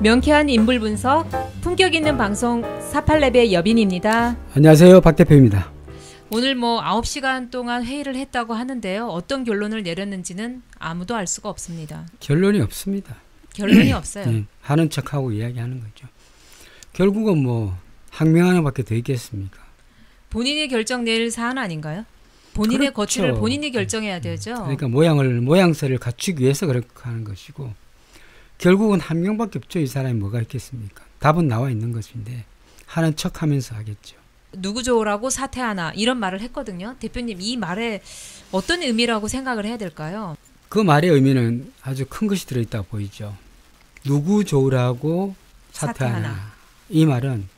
명쾌한 인물 분석, 품격 있는 방송 48랩의 여빈입니다. 안녕하세요. 박 대표입니다. 오늘 9시간 동안 회의를 했다고 하는데요. 어떤 결론을 내렸는지는 아무도 알 수가 없습니다. 결론이 없습니다. 결론이 없어요. 네, 하는 척하고 이야기하는 거죠. 결국은 항명 하나밖에 더 있겠습니까? 본인이 결정 내릴 사안 아닌가요? 본인의 그렇죠. 거취를 본인이 결정해야 되죠. 그러니까 모양새를 갖추기 위해서 그렇게 하는 것이고, 결국은 한 명밖에 없죠. 이 사람이 뭐가 있겠습니까? 답은 나와 있는 것인데 하는 척하면서 하겠죠. 누구 좋으라고 사퇴하나 이런 말을 했거든요. 대표님, 이 말에 어떤 의미라고 생각을 해야 될까요? 그 말의 의미는 아주 큰 것이 들어있다고 보이죠. 누구 좋으라고 사퇴하나. 이 말은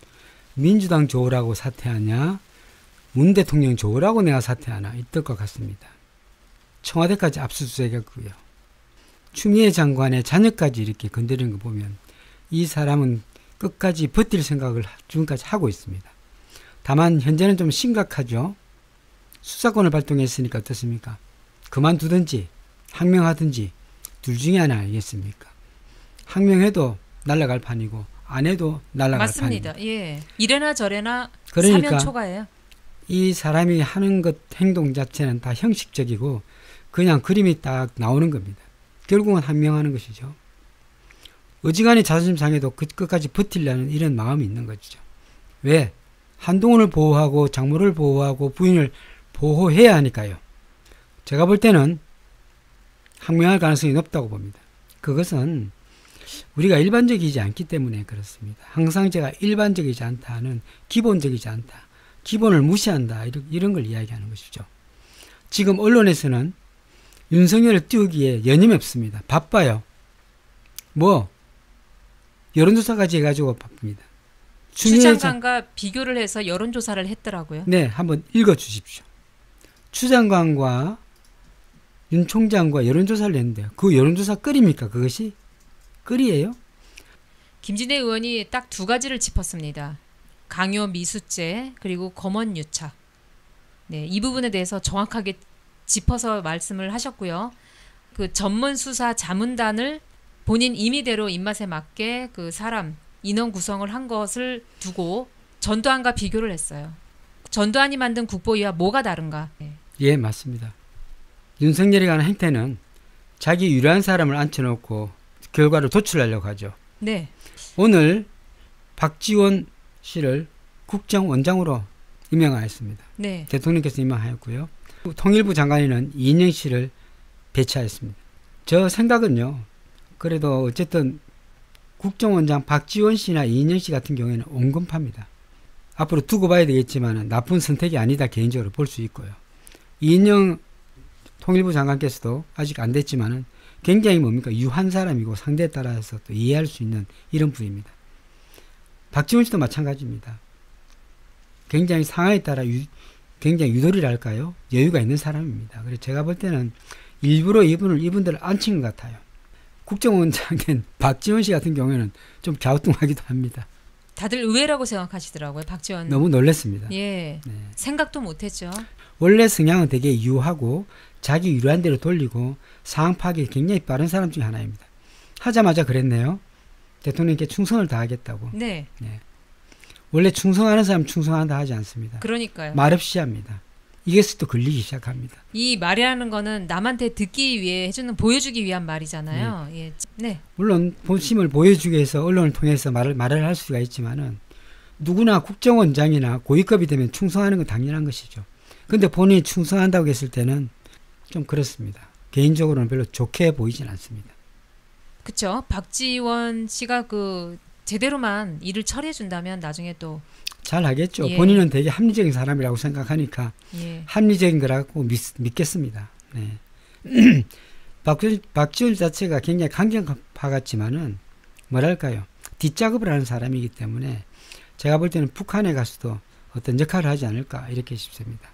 민주당 좋으라고 사퇴하냐, 문 대통령 좋으라고 내가 사퇴하나, 이 뜻과 같습니다. 청와대까지 압수수색했고요. 추미애 장관의 자녀까지 이렇게 건드리는 거 보면 이 사람은 끝까지 버틸 생각을 지금까지 하고 있습니다. 다만 현재는 좀 심각하죠. 수사권을 발동했으니까 어떻습니까? 그만두든지 항명하든지 둘 중에 하나 아니겠습니까? 항명해도 날아갈 판이고 안 해도 날아갈 맞습니다. 판입니다. 예. 이래나 저래나 그러니까 사면 초과예요. 이 사람이 하는 것 행동 자체는 다 형식적이고 그냥 그림이 딱 나오는 겁니다. 결국은 항명하는 것이죠. 어지간히 자존심 상해도 끝까지 버틸려는 이런 마음이 있는 거죠. 왜? 한동훈을 보호하고 장모를 보호하고 부인을 보호해야 하니까요. 제가 볼 때는 항명할 가능성이 높다고 봅니다. 그것은 우리가 일반적이지 않기 때문에 그렇습니다. 항상 제가 일반적이지 않다는, 기본적이지 않다, 기본을 무시한다, 이런 걸 이야기하는 것이죠. 지금 언론에서는 윤석열을 띄우기에 여념이 없습니다. 바빠요. 여론조사까지 해가지고 바쁩니다. 추 장관과 비교를 해서 여론조사를 했더라고요. 네, 한번 읽어주십시오. 추 장관과 윤 총장과 여론조사를 했는데요. 그 여론조사 끌입니까? 그것이? 끌이에요? 김진애 의원이 딱 두 가지를 짚었습니다. 강요 미수죄 그리고 검언 유착. 네, 이 부분에 대해서 정확하게 짚어서 말씀을 하셨고요. 그 전문 수사 자문단을 본인 임의대로 입맛에 맞게 그 사람 인원 구성을 한 것을 두고 전두환과 비교를 했어요. 전두환이 만든 국보위와 뭐가 다른가? 네. 예, 맞습니다. 윤석열이 가는 행태는 자기 유리한 사람을 앉혀놓고 결과를 도출하려고 하죠. 네. 오늘 박지원 씨를 국정원장으로 임명하였습니다. 네. 대통령께서 임명하였고요. 통일부 장관에는 이인영 씨를 배치하였습니다. 저 생각은요. 그래도 어쨌든 국정원장 박지원 씨나 이인영 씨 같은 경우에는 온건파입니다. 앞으로 두고 봐야 되겠지만 나쁜 선택이 아니다 개인적으로 볼 수 있고요. 이인영 통일부 장관께서도 아직 안 됐지만 굉장히 유한 사람이고 상대에 따라서 또 이해할 수 있는 이런 분입니다. 박지원 씨도 마찬가지입니다. 굉장히 상황에 따라 굉장히 유도리랄까요? 여유가 있는 사람입니다. 그래서 제가 볼 때는 일부러 이분들을 앉힌 것 같아요. 국정원장인 박지원 씨 같은 경우에는 좀 갸우뚱하기도 합니다. 다들 의외라고 생각하시더라고요. 박지원. 너무 놀랐습니다. 예, 네. 생각도 못했죠. 원래 성향은 되게 유하고 자기 유리한 대로 돌리고 상황 파악이 굉장히 빠른 사람 중에 하나입니다. 하자마자 그랬네요. 대통령께 충성을 다하겠다고. 네. 네. 원래 충성하는 사람 충성한다 하지 않습니다. 그러니까요. 말없이 합니다. 이게서 또 걸리기 시작합니다. 이 말이라는 거는 남한테 듣기 위해 보여주기 위한 말이잖아요. 네. 예. 네. 물론 본심을 보여주기 위해서 언론을 통해서 말을 할 수가 있지만은 누구나 국정원장이나 고위급이 되면 충성하는 건 당연한 것이죠. 근데 본인이 충성한다고 했을 때는 좀 그렇습니다. 개인적으로는 별로 좋게 보이진 않습니다. 그렇죠. 박지원 씨가 제대로만 일을 처리해 준다면 나중에 또 잘 하겠죠. 예. 본인은 되게 합리적인 사람이라고 생각하니까 예. 합리적인 거라고 믿겠습니다. 네. 박지원 자체가 굉장히 강경파 같지만은 뭐랄까요. 뒷작업을 하는 사람이기 때문에 제가 볼 때는 북한에 가서도 어떤 역할을 하지 않을까 이렇게 싶습니다.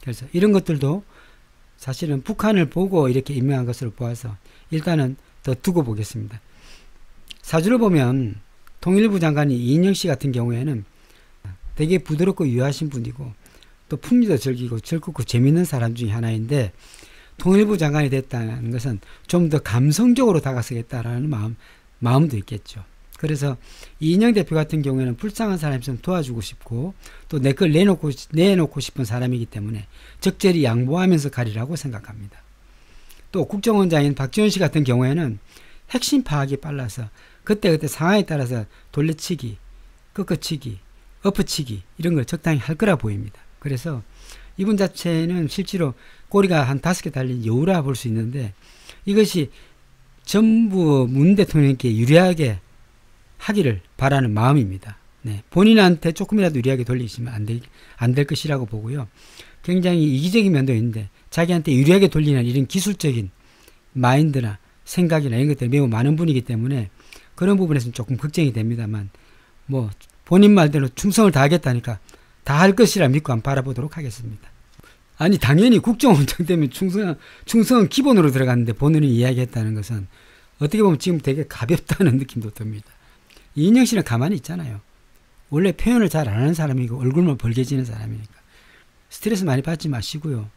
그래서 이런 것들도 사실은 북한을 보고 이렇게 임명한 것으로 보아서 일단은 더 두고 보겠습니다. 사주를 보면 통일부 장관이 이인영 씨 같은 경우에는 되게 부드럽고 유하신 분이고 또 풍류도 즐기고 즐겁고 재밌는 사람 중에 하나인데 통일부 장관이 됐다는 것은 좀 더 감성적으로 다가서겠다라는 마음도 있겠죠. 그래서 이인영 대표 같은 경우에는 불쌍한 사람이 있으면 도와주고 싶고 또 내 걸 내놓고 싶은 사람이기 때문에 적절히 양보하면서 가리라고 생각합니다. 또 국정원장인 박지원 씨 같은 경우에는 핵심 파악이 빨라서 그때그때 상황에 따라서 돌려치기, 꺾어치기, 엎어치기 이런 걸 적당히 할 거라 보입니다. 그래서 이분 자체는 실제로 꼬리가 한 5개 달린 여우라 볼 수 있는데 이것이 전부 문 대통령께 유리하게 하기를 바라는 마음입니다. 네, 본인한테 조금이라도 유리하게 돌리시면 안 될 것이라고 보고요. 굉장히 이기적인 면도 있는데 자기한테 유리하게 돌리는 이런 기술적인 마인드나 생각이나 이런 것들이 매우 많은 분이기 때문에 그런 부분에서는 조금 걱정이 됩니다만 뭐 본인 말대로 충성을 다하겠다니까 다 할 것이라 믿고 한번 바라보도록 하겠습니다. 아니 당연히 국정원장 되면 충성은 기본으로 들어갔는데 본인이 이야기했다는 것은 어떻게 보면 지금 되게 가볍다는 느낌도 듭니다. 이인영 씨는 가만히 있잖아요. 원래 표현을 잘 안 하는 사람이고 얼굴만 벌개지는 사람이니까 스트레스 많이 받지 마시고요.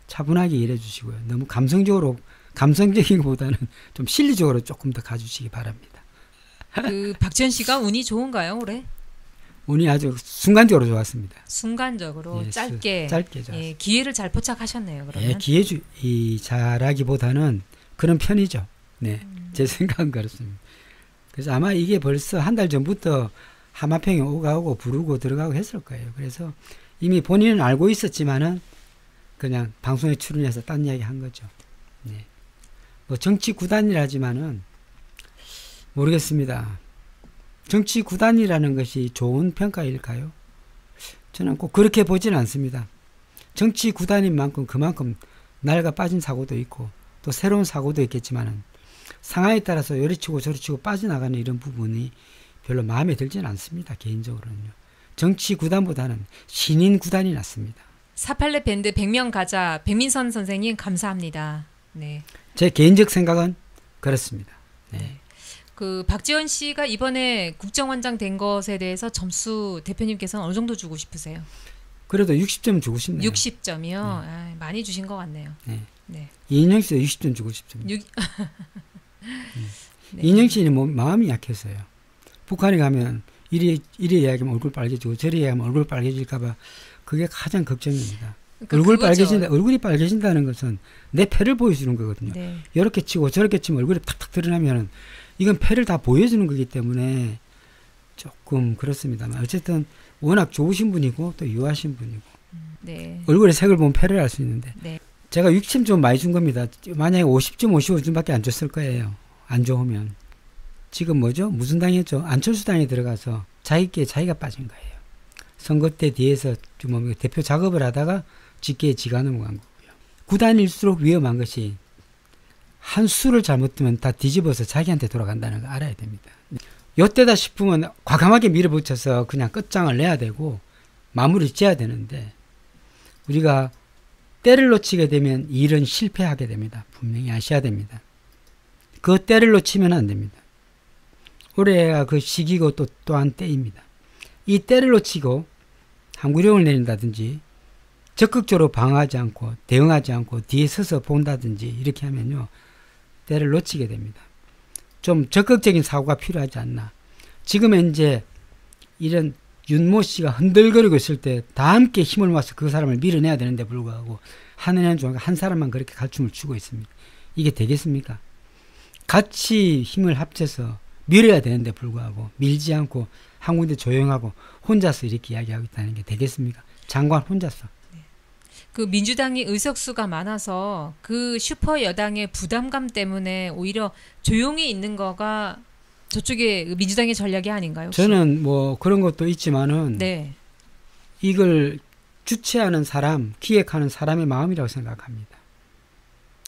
차분하게 일해 주시고요. 너무 감성적인 것보다는 좀 실리적으로 조금 더 가주시기 바랍니다. 그 박지원 씨가 운이 좋은가요 올해? 운이 아주 순간적으로 좋았습니다. 순간적으로 예, 짧게 좋았습니다. 예, 기회를 잘 포착하셨네요. 그러면. 예, 잘하기보다는 그런 편이죠. 네, 제 생각은 그렇습니다. 그래서 아마 이게 벌써 한 달 전부터 하마평에 오가고 부르고 들어가고 했을 거예요. 그래서 이미 본인은 알고 있었지만은 그냥 방송에 출연해서 딴 이야기 한 거죠. 네. 뭐 정치 구단이라지만은 모르겠습니다. 정치 구단이라는 것이 좋은 평가일까요? 저는 꼭 그렇게 보지는 않습니다. 정치 구단인 만큼 그만큼 낡아 빠진 사고도 있고 또 새로운 사고도 있겠지만은 상황에 따라서 요리치고 저리치고 빠져나가는 이런 부분이 별로 마음에 들지는 않습니다. 개인적으로는요. 정치 구단보다는 신인 구단이 낫습니다. 486 밴드 100명 가자 백민선 선생님 감사합니다. 네. 제 개인적 생각은 그렇습니다. 네. 그 박지원 씨가 이번에 국정원장 된 것에 대해서 점수 대표님께서는 어느 정도 주고 싶으세요? 그래도 60점 주고 싶네요. 60점이요? 네. 아, 많이 주신 것 같네요. 네. 네. 이인영 씨도 60점 주고 싶습니다. 네. 이인영 씨는 뭐 마음이 약해서요. 북한에 가면 이리 이야기하면 얼굴 빨개지고 저리 이야기하면 얼굴 빨개질까봐 그게 가장 걱정입니다. 그러니까 얼굴이 빨개진다는 것은 내 패를 보여주는 거거든요. 네. 이렇게 치고 저렇게 치면 얼굴이 탁탁 드러나면 이건 패를 다 보여주는 거기 때문에 조금 그렇습니다만 어쨌든 워낙 좋으신 분이고 또 유하신 분이고 네. 얼굴의 색을 보면 패를 알 수 있는데 네. 제가 60점 좀 많이 준 겁니다. 만약에 50점 55점밖에 안 줬을 거예요. 안 좋으면. 지금 뭐죠? 무슨 당이었죠? 안철수 당에 들어가서 자기께 자기가 빠진 거예요. 선거 때 뒤에서 좀 대표 작업을 하다가 직계에 지가 넘어간 거고요. 구단일수록 위험한 것이 한 수를 잘못 두면 다 뒤집어서 자기한테 돌아간다는 거 알아야 됩니다. 요때다 싶으면 과감하게 밀어붙여서 그냥 끝장을 내야 되고 마무리 지어야 되는데 우리가 때를 놓치게 되면 일은 실패하게 됩니다. 분명히 아셔야 됩니다. 그 때를 놓치면 안 됩니다. 올해가 그 시기고 또한 때입니다. 이 때를 놓치고 항구령을 내린다든지 적극적으로 방어하지 않고 대응하지 않고 뒤에 서서 본다든지 이렇게 하면요. 때를 놓치게 됩니다. 좀 적극적인 사고가 필요하지 않나. 지금 현재 이런 윤모 씨가 흔들거리고 있을 때 다 함께 힘을 모아서 그 사람을 밀어내야 되는데 불구하고 한 사람만 그렇게 갈춤을 추고 있습니다. 이게 되겠습니까? 같이 힘을 합쳐서 밀어야 되는데 불구하고 밀지 않고 한 군데 조용하고 혼자서 이렇게 이야기하고 있다는 게 되겠습니까? 장관 혼자서. 그 민주당이 의석수가 많아서 그 슈퍼 여당의 부담감 때문에 오히려 조용히 있는 거가 저쪽에 민주당의 전략이 아닌가요? 혹시? 저는 뭐 그런 것도 있지만은 네. 이걸 주최하는 사람, 기획하는 사람의 마음이라고 생각합니다.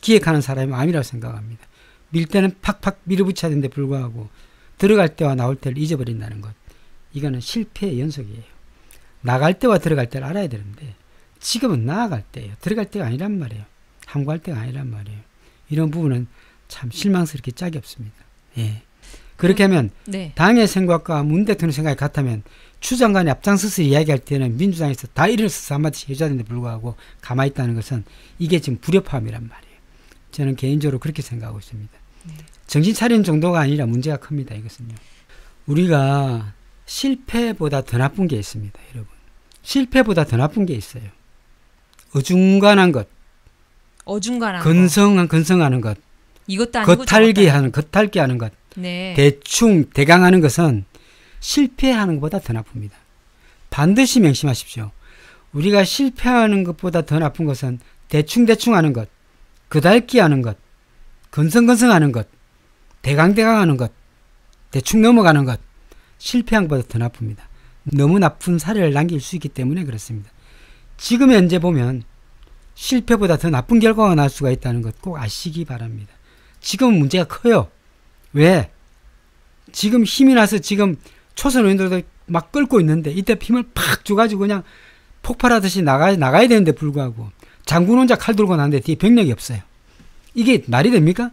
기획하는 사람의 마음이라고 생각합니다. 밀 때는 팍팍 밀어붙여야 되는데 불구하고 들어갈 때와 나올 때를 잊어버린다는 것. 이거는 실패의 연속이에요. 나갈 때와 들어갈 때를 알아야 되는데 지금은 나아갈 때예요. 들어갈 때가 아니란 말이에요. 항구할 때가 아니란 말이에요. 이런 부분은 참 실망스럽게 짝이 없습니다. 예. 그렇게 하면 네. 당의 생각과 문 대통령 생각이 같다면 추 장관이 앞장서서 이야기할 때는 민주당에서 다 일어서서 한마디씩 해줘야 되는데 불구하고 가만히 있다는 것은 이게 지금 불협화음이란 말이에요. 저는 개인적으로 그렇게 생각하고 있습니다. 네. 정신 차리는 정도가 아니라 문제가 큽니다. 이것은요. 우리가 실패보다 더 나쁜 게 있습니다, 여러분. 실패보다 더 나쁜 게 있어요. 어중간한 것, 어중간한 건성하는 것, 이것도 아니고 겉핥기하는 것, 네. 대충 대강하는 것은 실패하는 것보다 더 나쁩니다. 반드시 명심하십시오. 우리가 실패하는 것보다 더 나쁜 것은 대충 하는 것, 겉핥기하는 것, 건성하는 것, 대강하는 것, 대충 넘어가는 것, 실패한 것보다 더 나쁩니다. 너무 나쁜 사례를 남길 수 있기 때문에 그렇습니다. 지금 현재 보면 실패보다 더 나쁜 결과가 날 수가 있다는 것 꼭 아시기 바랍니다. 지금 문제가 커요. 왜? 지금 힘이 나서 지금 초선 의원들도 막 끌고 있는데 이때 힘을 팍 줘가지고 그냥 폭발하듯이 나가야 되는데 불구하고 장군 혼자 칼 들고 나는데 뒤에 병력이 없어요. 이게 말이 됩니까?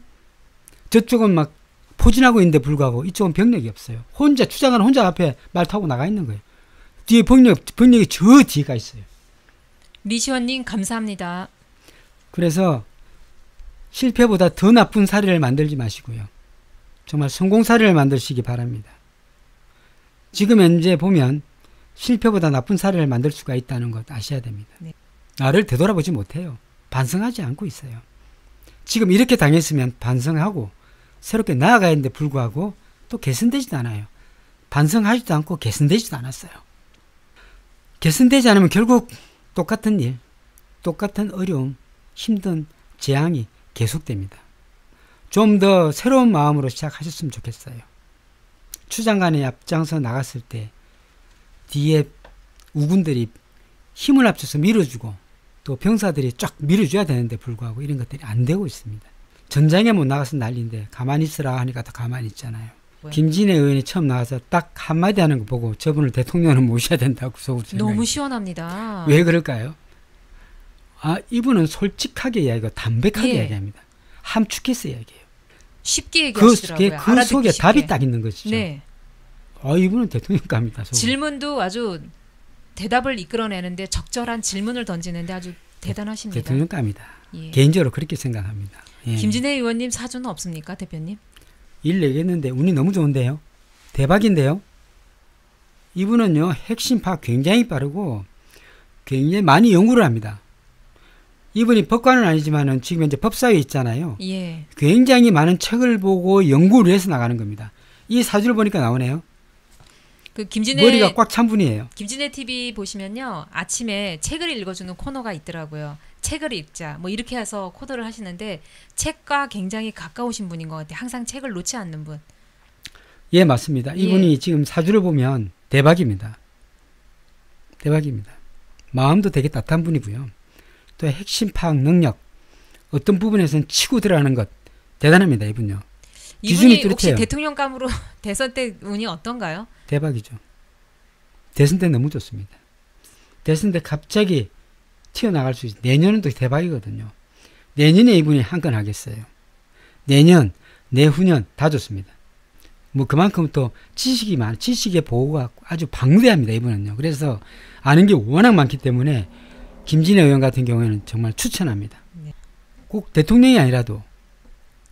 저쪽은 막 포진하고 있는데 불구하고 이쪽은 병력이 없어요. 주장하는 혼자 앞에 말 타고 나가 있는 거예요. 뒤에 병력이 저 뒤가 있어요. 리시원님 감사합니다. 그래서 실패보다 더 나쁜 사례를 만들지 마시고요. 정말 성공 사례를 만드시기 바랍니다. 지금 현재 보면 실패보다 나쁜 사례를 만들 수가 있다는 것 아셔야 됩니다. 네. 나를 되돌아보지 못해요. 반성하지 않고 있어요. 지금 이렇게 당했으면 반성하고 새롭게 나아가야 하는데 불구하고 또 개선되지도 않아요. 반성하지도 않고 개선되지도 않았어요. 개선되지 않으면 결국 똑같은 일, 똑같은 어려움, 힘든 재앙이 계속됩니다. 좀 더 새로운 마음으로 시작하셨으면 좋겠어요. 추장관이 앞장서 나갔을 때 뒤에 우군들이 힘을 합쳐서 밀어주고 또 병사들이 쫙 밀어줘야 되는데 불구하고 이런 것들이 안 되고 있습니다. 전장에 못 나가서 난리인데 가만히 있으라 하니까 더 가만히 있잖아요. 김진애 의원이 처음 나와서 딱 한마디 하는 거 보고 저분을 대통령으로 모셔야 된다고 속으로 생각해요. 너무 시원합니다. 왜 그럴까요? 이분은 솔직하게 이야기하고 담백하게 이야기합니다. 함축해서 이야기해요. 쉽게 얘기하시더라고요. 그 속에 쉽게. 답이 딱 있는 것이죠. 네. 이분은 대통령감이다. 질문도 아주 대답을 이끌어내는데 적절한 질문을 던지는데 아주 대단하십니다. 대통령감이다. 예. 개인적으로 그렇게 생각합니다. 예. 김진애 의원님 사주는 없습니까, 대표님? 일 내겠는데 운이 너무 좋은데요. 대박인데요. 이분은요, 핵심 파악 굉장히 빠르고 굉장히 많이 연구를 합니다. 이분이 법관은 아니지만은 지금 현재 법사위에 있잖아요. 예. 굉장히 많은 책을 보고 연구를 해서 나가는 겁니다. 이 사주를 보니까 나오네요. 머리가 꽉 찬 분이에요. 김진애 TV 보시면요, 아침에 책을 읽어주는 코너가 있더라고요. 책을 읽자 뭐 이렇게 해서 코너를 하시는데 책과 굉장히 가까우신 분인 것 같아요. 항상 책을 놓지 않는 분. 예, 맞습니다. 이분이 지금 사주를 보면 대박입니다. 대박입니다. 마음도 되게 따뜻한 분이고요. 또 핵심 파악 능력, 어떤 부분에서는 치고 들어가는 것 대단합니다. 이분요. 이분이 혹시 대통령감으로 대선 때 운이 어떤가요? 대박이죠. 대선 때 너무 좋습니다. 대선 때 갑자기 튀어나갈 수 있어요. 내년은 또 대박이거든요. 내년에 이분이 한 건 하겠어요. 내년, 내후년 다 좋습니다. 뭐 그만큼 또 지식의 보호가 아주 방대합니다. 이분은요. 그래서 아는 게 워낙 많기 때문에 김진애 의원 같은 경우에는 정말 추천합니다. 네. 꼭 대통령이 아니라도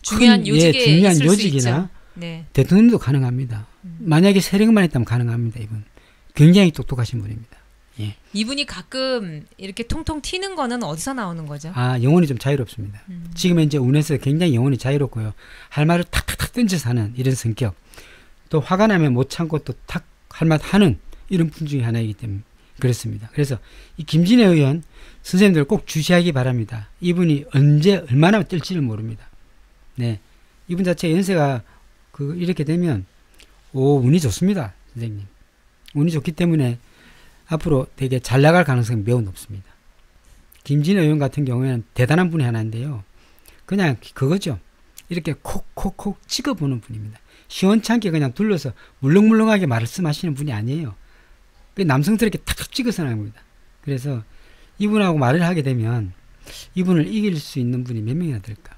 중요한 요직이나 네. 대통령도 가능합니다. 만약에 세력만 있다면 가능합니다. 이분 굉장히 똑똑하신 분입니다. 예. 이분이 가끔 이렇게 통통 튀는 거는 어디서 나오는 거죠? 영혼이 좀 자유롭습니다. 지금 이제 운에서 굉장히 영혼이 자유롭고요. 할 말을 탁탁탁 던져서 하는 이런 성격. 또 화가 나면 못 참고 또 탁 할 말 하는 이런 분 중에 하나이기 때문에 그렇습니다. 그래서 이 김진애 의원 선생님들 꼭 주시하기 바랍니다. 이분이 언제 얼마나 뜰지를 모릅니다. 네, 이분 자체 연세가 이렇게 되면 운이 좋습니다, 선생님. 운이 좋기 때문에 앞으로 되게 잘 나갈 가능성이 매우 높습니다. 김진애 의원 같은 경우에는 대단한 분이 하나인데요. 그냥 그거죠. 이렇게 콕콕콕 찍어보는 분입니다. 시원찮게 그냥 둘러서 물렁물렁하게 말씀하시는 분이 아니에요. 남성스럽게 탁탁 찍어서 나는 겁니다. 그래서 이분하고 말을 하게 되면 이분을 이길 수 있는 분이 몇 명이나 될까?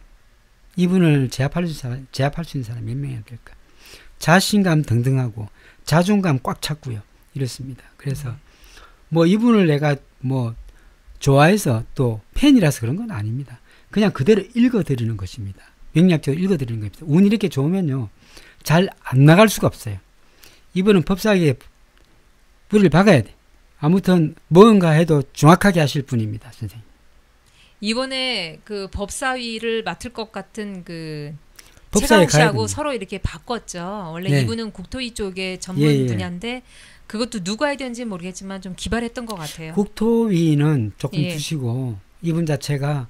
이분을 제압할 수 있는 사람이 몇 명이나 될까? 자신감 등등하고 자존감 꽉 찼고요. 이렇습니다. 그래서 뭐 이분을 내가 뭐 좋아해서 또 팬이라서 그런 건 아닙니다. 그냥 그대로 읽어드리는 것입니다. 명략적으로 읽어드리는 겁니다. 운이 이렇게 좋으면요, 잘 안 나갈 수가 없어요. 이분은 법사위에 뿌리를 박아야 돼. 아무튼 뭔가 해도 정확하게 하실 분입니다, 선생님. 이번에 그 법사위를 맡을 것 같은 그 법사위에 최강욱 가야 씨하고 됩니다. 서로 이렇게 바꿨죠. 원래 네. 이분은 국토위 쪽의 전문 예, 예. 분야인데 그것도 누가 해야 되는지 모르겠지만 좀 기발했던 것 같아요. 국토위는 조금 예. 두시고 이분 자체가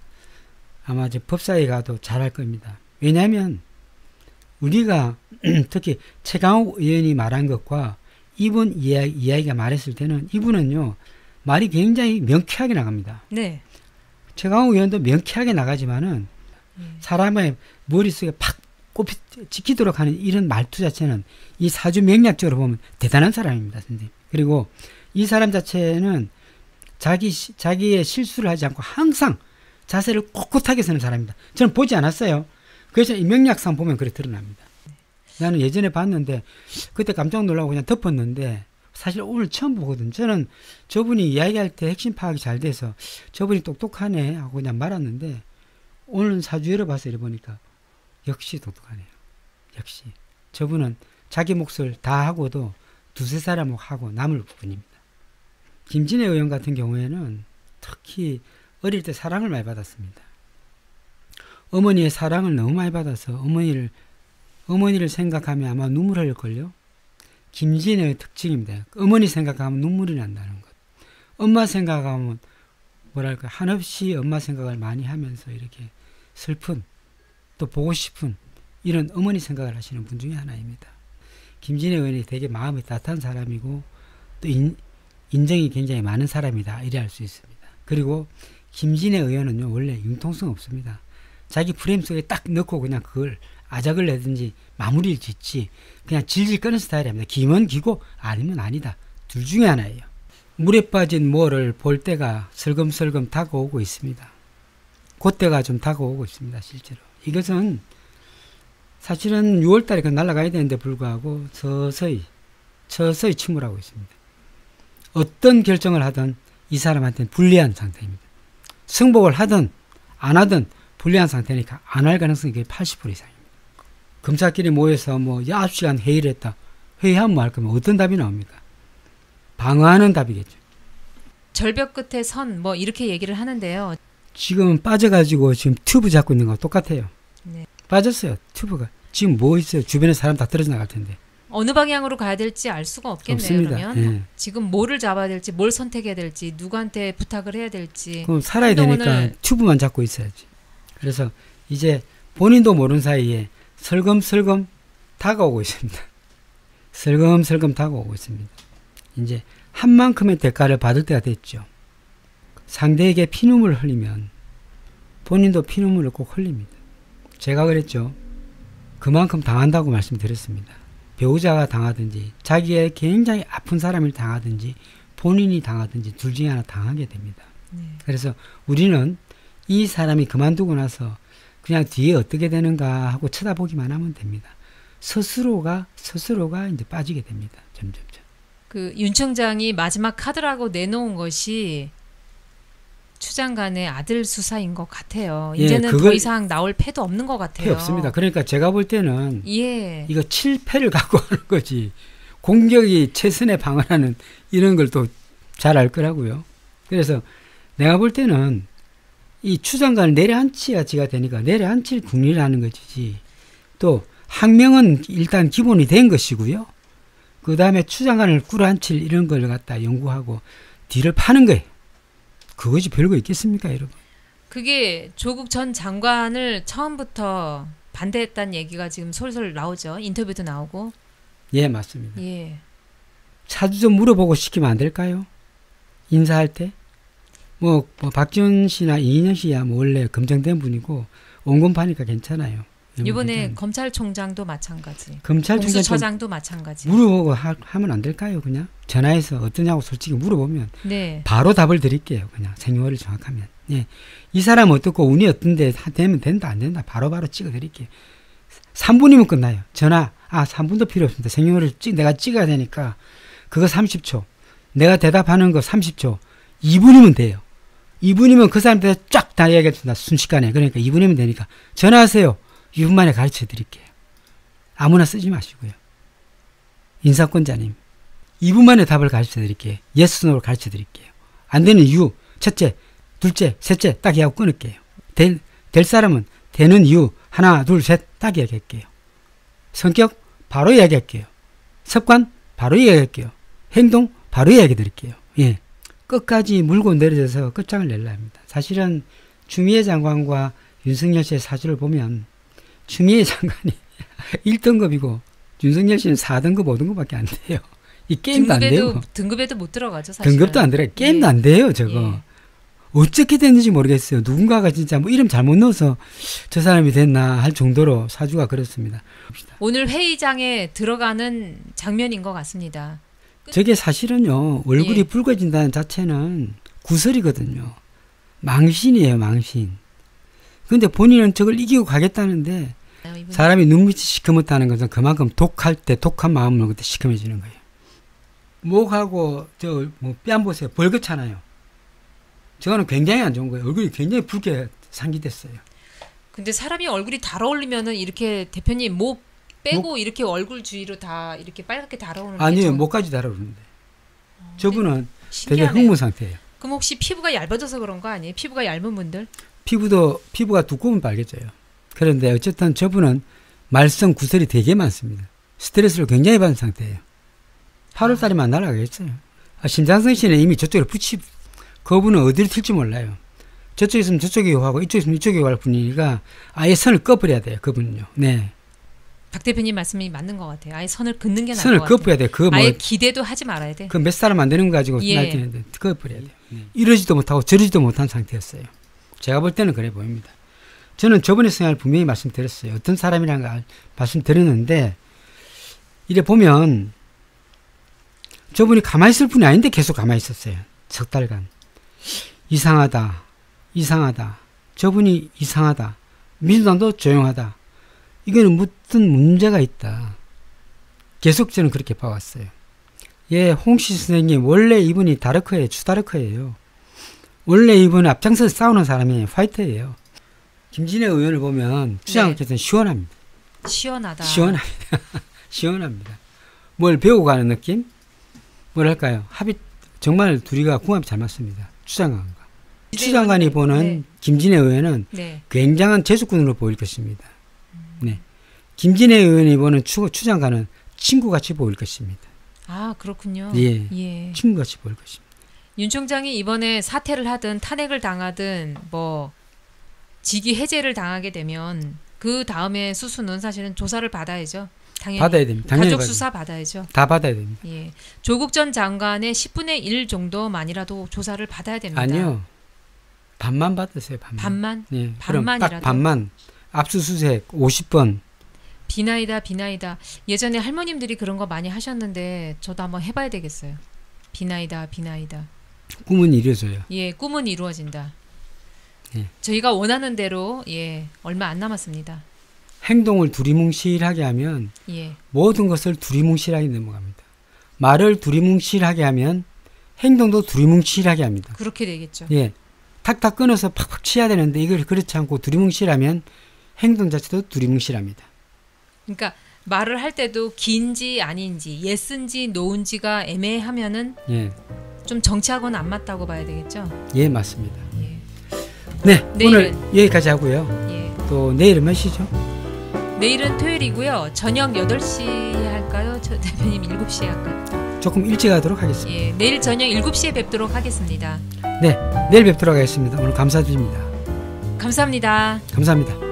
아마 이제 법사위에 가도 잘할 겁니다. 왜냐하면 우리가 특히 최강욱 의원이 말한 것과 이분 이야기가 말했을 때는 이분은요 말이 굉장히 명쾌하게 나갑니다. 네. 최강욱 의원도 명쾌하게 나가지만은 사람의 머릿속에 팍 꼽히 찍히도록 하는 이런 말투 자체는 이 사주 맥락적으로 보면 대단한 사람입니다, 선생님. 그리고 이 사람 자체는 자기의 실수를 하지 않고 항상 자세를 꼿꼿하게 서는 사람입니다. 저는 보지 않았어요. 그래서 이 맥락상 보면 그래 드러납니다. 나는 예전에 봤는데 그때 깜짝 놀라고 그냥 덮었는데 사실 오늘 처음 보거든. 저는 저분이 이야기할 때 핵심 파악이 잘 돼서 저분이 똑똑하네 하고 그냥 말았는데 오늘 사주 열어봐서 이래 보니까 역시 똑똑하네요. 역시 저분은 자기 몫을 다 하고도 두세 사람 하고 남을 분입니다. 김진애 의원 같은 경우에는 특히 어릴 때 사랑을 많이 받았습니다. 어머니의 사랑을 너무 많이 받아서 어머니를 생각하면 아마 눈물 흘릴걸요. 김진애의 특징입니다. 어머니 생각하면 눈물이 난다는 것. 엄마 생각하면 뭐랄까 한없이 엄마 생각을 많이 하면서 이렇게 슬픈 또 보고 싶은 이런 어머니 생각을 하시는 분 중에 하나입니다. 김진애 의원이 되게 마음이 따뜻한 사람이고 또 인정이 굉장히 많은 사람이다 이래 할 수 있습니다. 그리고 김진애 의원은요 원래 융통성 없습니다. 자기 프레임 속에 딱 넣고 그냥 그걸 아작을 내든지 마무리를 짓지 그냥 질질 끄는 스타일입니다. 기면 기고 아니면 아니다. 둘 중에 하나예요. 물에 빠진 모를 볼 때가 슬금슬금 다가오고 있습니다. 그때가 좀 다가오고 있습니다. 실제로. 이것은 사실은 6월달에 그 날아가야 되는데 불구하고 서서히 침몰하고 있습니다. 어떤 결정을 하든 이 사람한테는 불리한 상태입니다. 승복을 하든 안 하든 불리한 상태니까 안 할 가능성이 80% 이상입니다. 검사끼리 모여서 뭐 9시간 회의를 했다. 회의하면 뭐 할 거면 어떤 답이 나옵니까? 방어하는 답이겠죠. 절벽 끝에 선 뭐 이렇게 얘기를 하는데요. 지금 빠져가지고 지금 튜브 잡고 있는 거 똑같아요. 네. 빠졌어요. 튜브가. 지금 뭐 있어요? 주변에 사람 다 떨어져 나갈 텐데. 어느 방향으로 가야 될지 알 수가 없겠네요. 없습니다. 그러면 예. 지금 뭐를 잡아야 될지 뭘 선택해야 될지 누구한테 부탁을 해야 될지 그럼 살아야 한동안을 되니까 튜브만 잡고 있어야지. 그래서 이제 본인도 모르는 사이에 슬금슬금 다가오고 있습니다. 슬금슬금 다가오고 있습니다. 이제 한 만큼의 대가를 받을 때가 됐죠. 상대에게 피눈물을 흘리면 본인도 피눈물을 꼭 흘립니다. 제가 그랬죠. 그만큼 당한다고 말씀드렸습니다. 배우자가 당하든지 자기의 굉장히 아픈 사람을 당하든지 본인이 당하든지 둘 중에 하나 당하게 됩니다. 그래서 우리는 이 사람이 그만두고 나서 그냥 뒤에 어떻게 되는가 하고 쳐다보기만 하면 됩니다. 스스로가 이제 빠지게 됩니다. 점점점. 그 윤 청장이 마지막 카드라고 내놓은 것이 추 장관의 아들 수사인 것 같아요. 예, 이제는 더 그걸 이상 나올 패도 없는 것 같아요. 필요 없습니다. 그러니까 제가 볼 때는 예. 이거 7패를 갖고 하는 거지. 공격이 최선의 방어라는 이런 걸 또 잘 알 거라고요. 그래서 내가 볼 때는 이 추 장관을 내려앉혀야지가 되니까 내려앉힐 국리를 하는 것이지. 또 항명은 일단 기본이 된 것이고요. 그 다음에 추 장관을 꿇어앉힐 이런 걸 갖다 연구하고 뒤를 파는 거예요. 그것이 별거 있겠습니까, 여러분? 그게 조국 전 장관을 처음부터 반대했다는 얘기가 지금 솔솔 나오죠. 인터뷰도 나오고. 예, 맞습니다. 예. 자주 좀 물어보고 시키면 안 될까요? 인사할 때? 뭐 박지원 씨나 이인영 씨야 뭐 원래 검증된 분이고 온건파니까 괜찮아요. 이번에 검찰총장도 마찬가지. 검찰총장 공수처장도 마찬가지. 물어보고 하면 안 될까요? 그냥 전화해서 어떠냐고 솔직히 물어보면 네. 바로 답을 드릴게요. 그냥 생년월일 정확하면. 예. 이 사람 어떻고 운이 어떤데 되면 된다 안 된다 바로바로 찍어 드릴게요. 3분이면 끝나요. 전화 3분도 필요 없습니다. 생년월일 내가 찍어야 되니까 그거 30초. 내가 대답하는 거 30초. 2분이면 돼요. 2분이면 그 사람한테 쫙 다 이야기해준다. 순식간에. 그러니까 2분이면 되니까 전화하세요. 2분 만에 가르쳐 드릴게요. 아무나 쓰지 마시고요. 인사권자님. 2분 만에 답을 가르쳐 드릴게요. 예스, 노를 가르쳐 드릴게요. 안 되는 이유, 첫째, 둘째, 셋째, 딱 이야기하고 끊을게요. 될 사람은 되는 이유, 하나, 둘, 셋, 딱 이야기할게요. 성격, 바로 이야기할게요. 습관, 바로 이야기할게요. 행동, 바로 이야기 드릴게요. 예. 끝까지 물고 내려져서 끝장을 내려 합니다. 사실은 추미애 장관과 윤석열 씨의 사주를 보면 추미애 장관이 1등급이고 윤석열 씨는 4등급, 5등급밖에 안 돼요. 이 게임도 안 돼요. 등급에도 못 들어가죠. 사실은. 등급도 안 들어가요. 게임도 예. 안 돼요. 저거. 예. 어떻게 됐는지 모르겠어요. 누군가가 진짜 뭐 이름 잘못 넣어서 저 사람이 됐나 할 정도로 사주가 그렇습니다. 오늘 회의장에 들어가는 장면인 것 같습니다. 저게 사실은요. 얼굴이 예. 붉어진다는 자체는 구설이거든요. 망신이에요. 망신. 근데 본인은 저걸 이기고 가겠다는데 사람이 눈빛이 시커멓다는 것은 그만큼 독할 때 독한 마음을 그때 시커매지는 거예요. 목하고 저 뭐 뺨 보세요. 벌겋잖아요. 저거는 굉장히 안 좋은 거예요. 얼굴이 굉장히 붉게 상기됐어요. 근데 사람이 얼굴이 달아오르면은 이렇게 대표님 목 빼고 이렇게 얼굴 주위로 다 이렇게 빨갛게 달아오르는 아니에요. 목까지 달아오르는데. 저분은 되게 신기하네요. 흥분 상태예요. 그럼 혹시 피부가 얇아져서 그런 거 아니에요? 피부가 얇은 분들? 피부가 두꺼우면 빨개져요. 그런데 어쨌든 저분은 말썽 구설이 되게 많습니다. 스트레스를 굉장히 받은 상태예요. 8월달이면 날아가겠어요. 심장성 씨는 이미 저쪽에 그분은 어디를 튈지 몰라요. 저쪽에 있으면 저쪽에 하고 이쪽에 있으면 이쪽에 갈 뿐이니까 아예 선을 꺼버려야 돼요. 그분은요. 네. 박 대표님 말씀이 맞는 것 같아요. 아예 선을 긋는 게 나을 선을 것 같아요. 꺼버려야 돼요. 그거 아예 뭐 기대도 하지 말아야 돼. 그 몇 사람 안 되는 거 가지고 예. 날뛰는데 꺼버려야 돼요. 이러지도 못하고 저러지도 못한 상태였어요. 제가 볼 때는 그래 보입니다. 저는 저번에 생각을 분명히 말씀드렸어요. 어떤 사람이라는 걸 말씀드렸는데 이래 보면 저분이 가만히 있을 분이 아닌데 계속 가만히 있었어요. 석 달간. 이상하다. 저분이 이상하다. 민주당도 조용하다. 이거는 무슨 문제가 있다. 계속 저는 그렇게 봐왔어요. 예, 홍씨 선생님 원래 이분이 다르크예요. 추다르크예요. 원래 이분은 앞장서서 싸우는 사람이에요. 파이터예요. 김진애 의원을 보면 추장께서는 시원합니다. 시원하다. 시원합니다. 뭘 배우고 가는 느낌? 뭐랄까요? 정말 둘이가 궁합이 잘 맞습니다. 추장관과. 추장관이 보는 김진애 의원은 굉장한 제주꾼으로 보일 것입니다. 네. 김진애 의원이 보는 추장관은 친구같이 보일 것입니다. 아, 그렇군요. 예. 친구같이 보일 것입니다. 윤 총장이 이번에 사퇴를 하든 탄핵을 당하든 뭐 직위 해제를 당하게 되면 그 다음에 수수는 사실은 조사를 받아야죠. 당연히 받아야 됩니다. 당연히 가족 수사 받아야죠. 다 받아야 됩니다. 예, 조국 전 장관의 10분의 1 정도만이라도 조사를 받아야 됩니다. 아니요. 반만 받으세요. 반만? 예, 반만이라도? 딱 반만. 압수수색 50번. 비나이다. 예전에 할머님들이 그런 거 많이 하셨는데 저도 한번 해봐야 되겠어요. 비나이다. 꿈은 이루어져요. 예, 꿈은 이루어진다. 예. 저희가 원하는 대로 얼마 안 남았습니다. 행동을 두리뭉실하게 하면 모든 것을 두리뭉실하게 넘어갑니다. 말을 두리뭉실하게 하면 행동도 두리뭉실하게 합니다. 그렇게 되겠죠. 예, 탁탁 끊어서 팍팍 치야 되는데 이걸 그렇지 않고 두리뭉실하면 행동 자체도 두리뭉실합니다. 그러니까 말을 할 때도 긴지 아닌지 예스인지 노인지가 애매하면은 좀 정치하고는 안 맞다고 봐야 되겠죠. 예, 맞습니다. 예. 네, 내일은, 오늘 여기까지 하고요. 또 내일은 몇 시죠? 내일은 토요일이고요. 저녁 8시에 할까요? 저 대표님 7시에 할까요? 조금 일찍 하도록 하겠습니다. 예, 내일 저녁 7시에 뵙도록 하겠습니다. 네, 내일 뵙도록 하겠습니다. 오늘 감사드립니다. 감사합니다. 감사합니다.